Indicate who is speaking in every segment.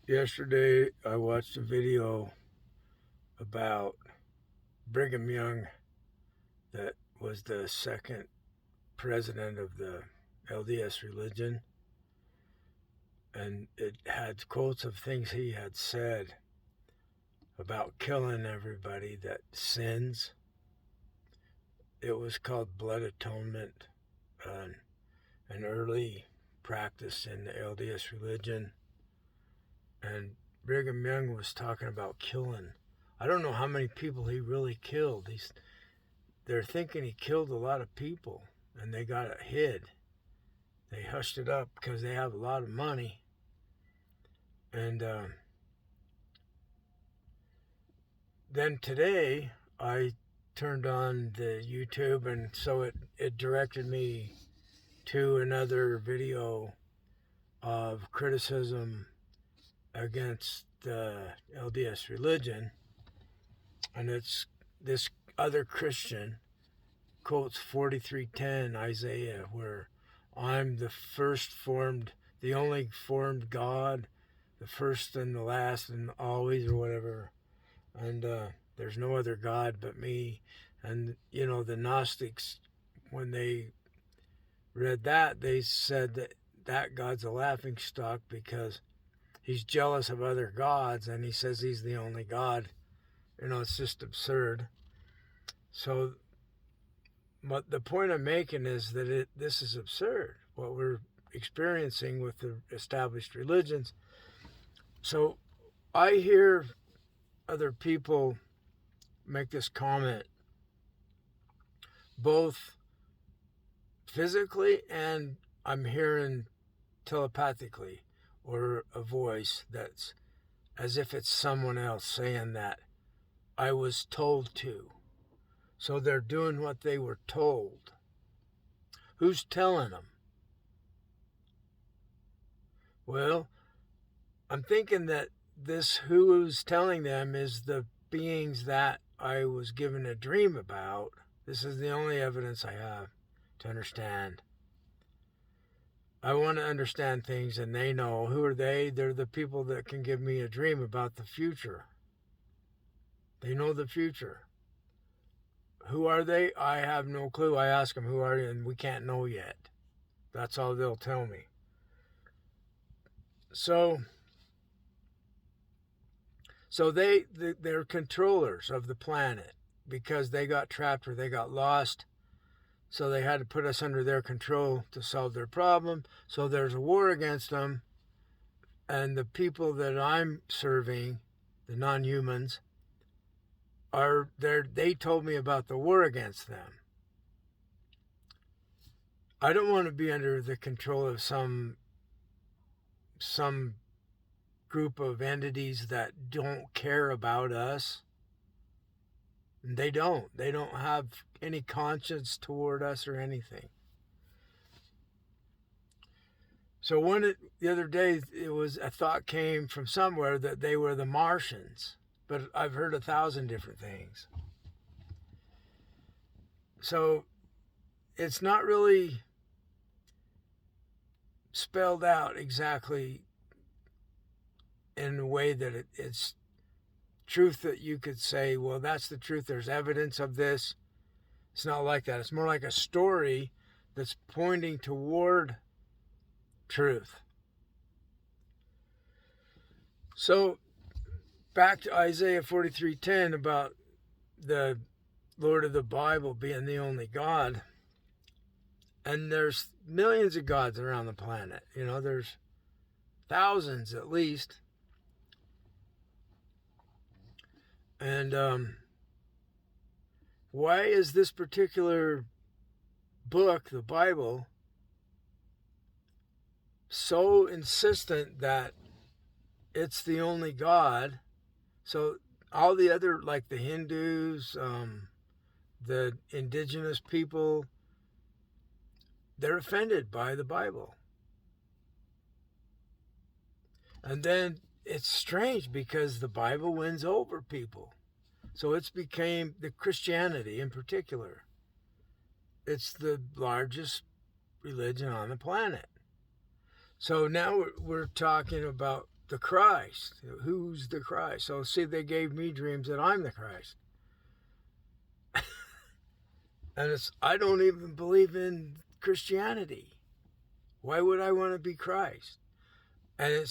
Speaker 1: Yesterday, I watched a video about Brigham Young, that was the second president of the LDS religion, and it had quotes of things he had said about killing everybody that sins. It was called blood atonement, an early practice in the LDS religion, and Brigham Young was talking about killing. I don't know how many people he really killed. They're thinking he killed a lot of people, and they got it hid. They hushed it up because they have a lot of money. And then today, I turned on the YouTube, and so it directed me to another video of criticism against the LDS religion. And it's this other Christian quotes 43:10 Isaiah, where I'm the only formed God, the first and the last and always, or whatever. And there's no other God but me. And, the Gnostics, when they read that, they said that God's a laughing stock because he's jealous of other gods and he says he's the only God. It's just absurd. So but the point I'm making is that this is absurd, what we're experiencing with the established religions. So I hear other people make this comment, both physically and I'm hearing telepathically, or a voice that's as if it's someone else saying that I was told to. So they're doing what they were told. Who's telling them? Well, I'm thinking that this who's telling them is the beings that I was given a dream about. This is the only evidence I have to understand. I want to understand things, and they know. Who are they? They're the people that can give me a dream about the future. They know the future. Who are they? I have no clue. I ask them, who are you? And we can't know yet. That's all they'll tell me. So they're controllers of the planet because they got trapped or they got lost. So they had to put us under their control to solve their problem. So there's a war against them. And the people that I'm serving, the non-humans, they told me about the war against them. I don't want to be under the control of some group of entities that don't care about us. They don't have any conscience toward us or anything. So the other day, a thought came from somewhere that they were the Martians, but I've heard 1,000 different things. So it's not really spelled out exactly in a way that it's truth that you could say, well, that's the truth. There's evidence of this. It's not like that. It's more like a story that's pointing toward truth. So back to Isaiah 43:10 about the Lord of the Bible being the only God. And there's millions of gods around the planet. There's thousands at least. And why is this particular book, the Bible, so insistent that it's the only God? So all the other, like the Hindus, the indigenous people, they're offended by the Bible. And then it's strange because the Bible wins over people. So it's became the Christianity in particular. It's the largest religion on the planet. So now we're talking about the Christ. Who's the Christ? So see, they gave me dreams that I'm the Christ. And I don't even believe in Christianity. Why would I want to be Christ? And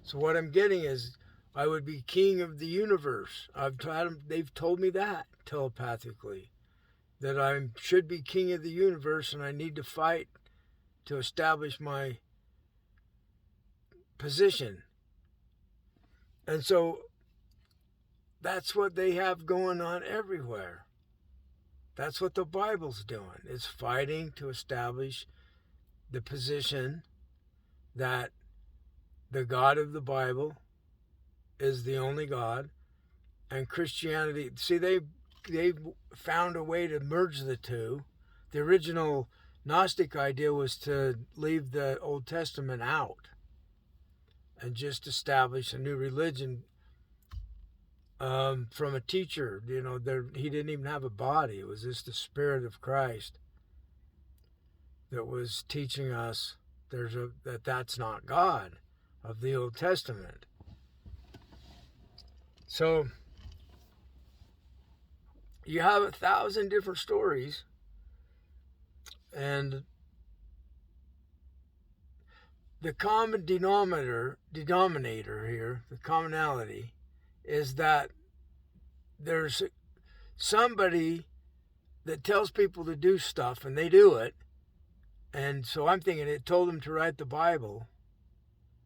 Speaker 1: so what I'm getting is I would be king of the universe. They've told me that telepathically, that I should be king of the universe, and I need to fight to establish my position. And so that's what they have going on everywhere. That's what the Bible's doing. It's fighting to establish the position that the God of the Bible is the only God, and Christianity. See, they found a way to merge the two. The original Gnostic idea was to leave the Old Testament out and just establish a new religion from a teacher. You know, he didn't even have a body. It was just the Spirit of Christ that was teaching us that's not God of the Old Testament. So you have 1,000 different stories, and the common denominator here, the commonality, is that there's somebody that tells people to do stuff and they do it. And so I'm thinking it told them to write the Bible,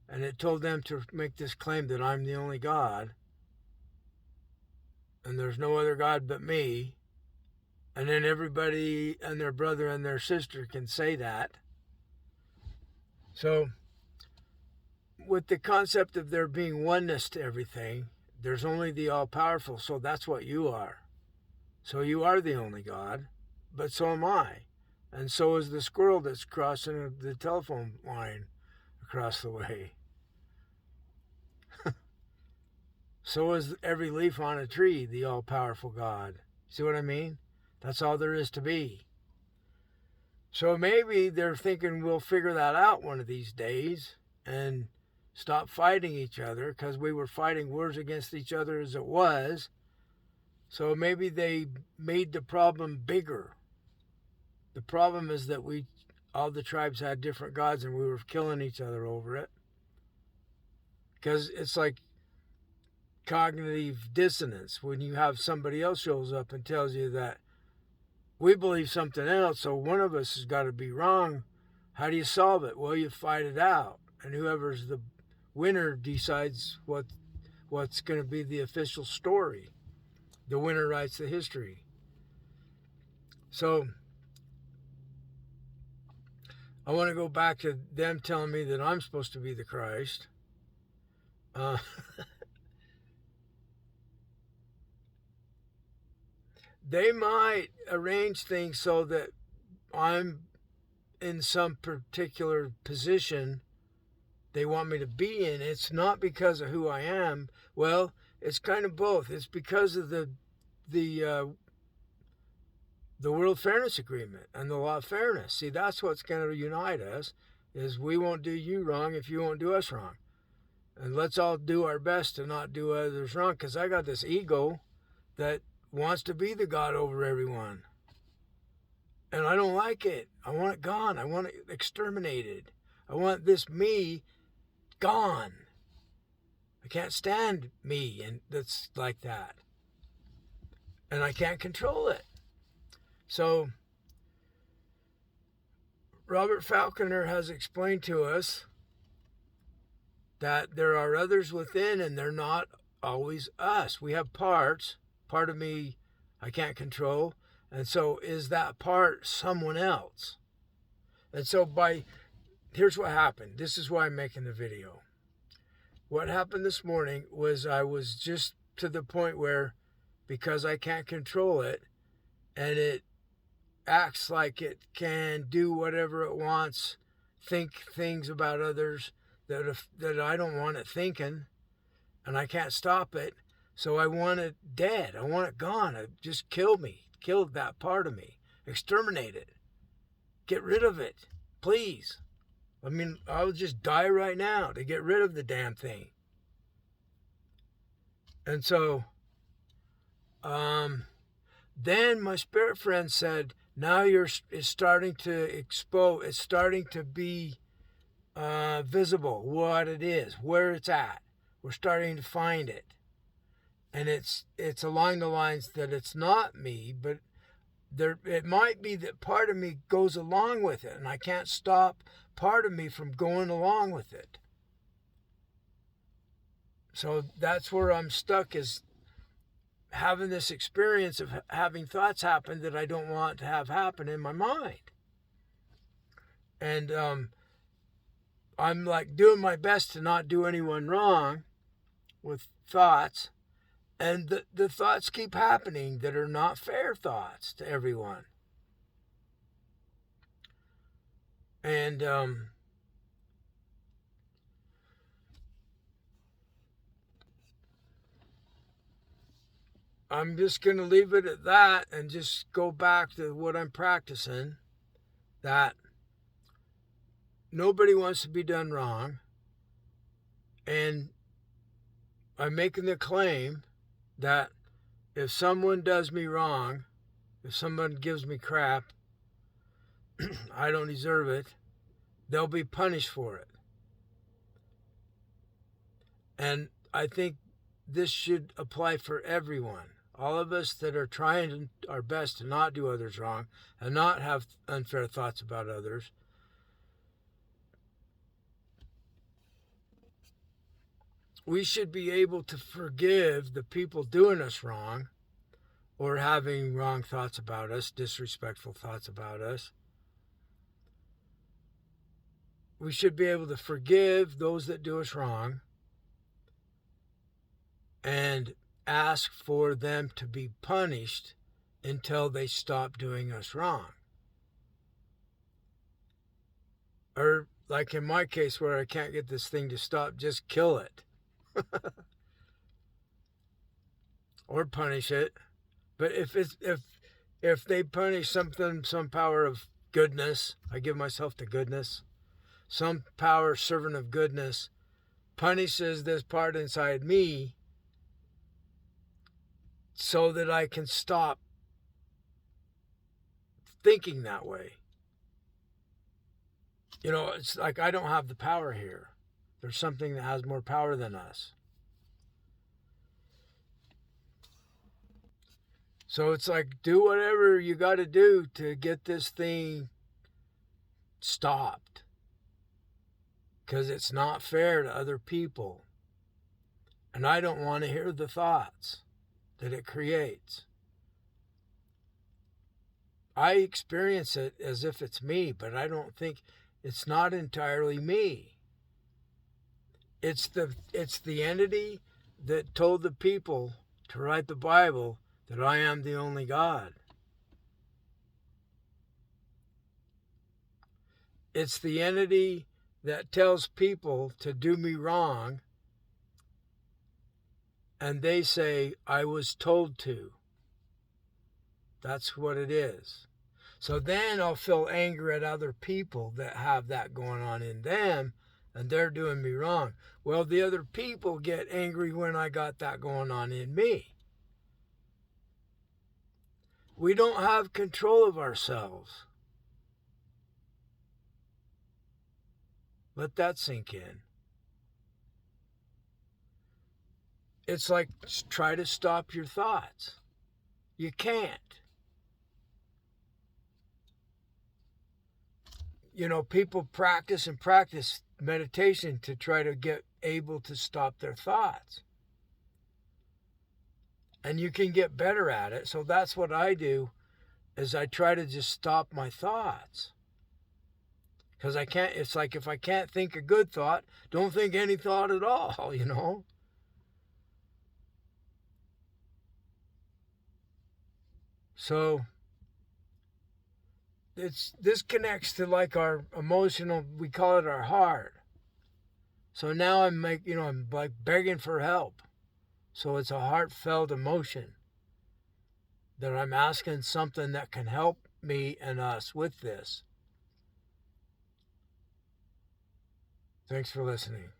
Speaker 1: and it told them to make this claim that I'm the only God and there's no other God but me. And then everybody and their brother and their sister can say that. So with the concept of there being oneness to everything, there's only the all-powerful, so that's what you are. So you are the only God, but so am I. And so is the squirrel that's crossing the telephone line across the way. So is every leaf on a tree the all-powerful God. See what I mean? That's all there is to be. So maybe they're thinking we'll figure that out one of these days and stop fighting each other, because we were fighting wars against each other as it was. So maybe they made the problem bigger. The problem is that all the tribes had different gods and we were killing each other over it. Because it's like cognitive dissonance when you have somebody else shows up and tells you that we believe something else, so one of us has got to be wrong. How do you solve it? Well, you fight it out, and whoever's the winner decides what's going to be the official story. The winner writes the history. So I want to go back to them telling me that I'm supposed to be the Christ. They might arrange things so that I'm in some particular position they want me to be in. It's not because of who I am. Well, it's kind of both. It's because of the World Fairness Agreement and the law of fairness. See, that's what's going to unite us, is we won't do you wrong if you won't do us wrong. And let's all do our best to not do others wrong, because I got this ego that wants to be the God over everyone. And I don't like it. I want it gone. I want it exterminated. I want this me gone. I can't stand me and that's like that. And I can't control it. So Robert Falconer has explained to us that there are others within and they're not always us. We have parts. Part of me I can't control. And so is that part someone else? And so here's what happened. This is why I'm making the video. What happened this morning was I was just to the point where, because I can't control it, and it acts like it can do whatever it wants, think things about others that I don't want it thinking, and I can't stop it. So I want it dead. I want it gone. Just kill me. Kill that part of me. Exterminate it. Get rid of it. Please. I mean, I'll just die right now to get rid of the damn thing. And so then my spirit friend said, now it's starting to expose, it's starting to be visible what it is, where it's at. We're starting to find it. And it's along the lines that it's not me, but it might be that part of me goes along with it, and I can't stop part of me from going along with it. So that's where I'm stuck, is having this experience of having thoughts happen that I don't want to have happen in my mind. And I'm like doing my best to not do anyone wrong with thoughts. And the thoughts keep happening that are not fair thoughts to everyone. And I'm just going to leave it at that and just go back to what I'm practicing, that nobody wants to be done wrong. And I'm making the claim that if someone does me wrong, if someone gives me crap, I don't deserve it, they'll be punished for it. And I think this should apply for everyone. All of us that are trying our best to not do others wrong and not have unfair thoughts about others, we should be able to forgive the people doing us wrong or having wrong thoughts about us, disrespectful thoughts about us. We should be able to forgive those that do us wrong and ask for them to be punished until they stop doing us wrong. Or, like in my case where I can't get this thing to stop, just kill it. Or punish it. But if they punish something, some power of goodness, I give myself to goodness, some power, servant of goodness, punishes this part inside me so that I can stop thinking that way. It's like I don't have the power here. There's something that has more power than us. So it's like, do whatever you got to do to get this thing stopped. Because it's not fair to other people. And I don't want to hear the thoughts that it creates. I experience it as if it's me, but I don't think it's not entirely me. It's the entity that told the people to write the Bible that I am the only God. It's the entity that tells people to do me wrong, and they say, I was told to. That's what it is. So then I'll feel anger at other people that have that going on in them, and they're doing me wrong. Well, the other people get angry when I got that going on in me. We don't have control of ourselves. Let that sink in. It's like try to stop your thoughts. You can't. People practice meditation to try to get able to stop their thoughts. And you can get better at it. So that's what I do, is I try to just stop my thoughts. Because I can't, it's like if I can't think a good thought, don't think any thought at all, So this connects to like our emotional, we call it our heart. So now I'm like begging for help. So it's a heartfelt emotion that I'm asking something that can help me and us with this. Thanks for listening.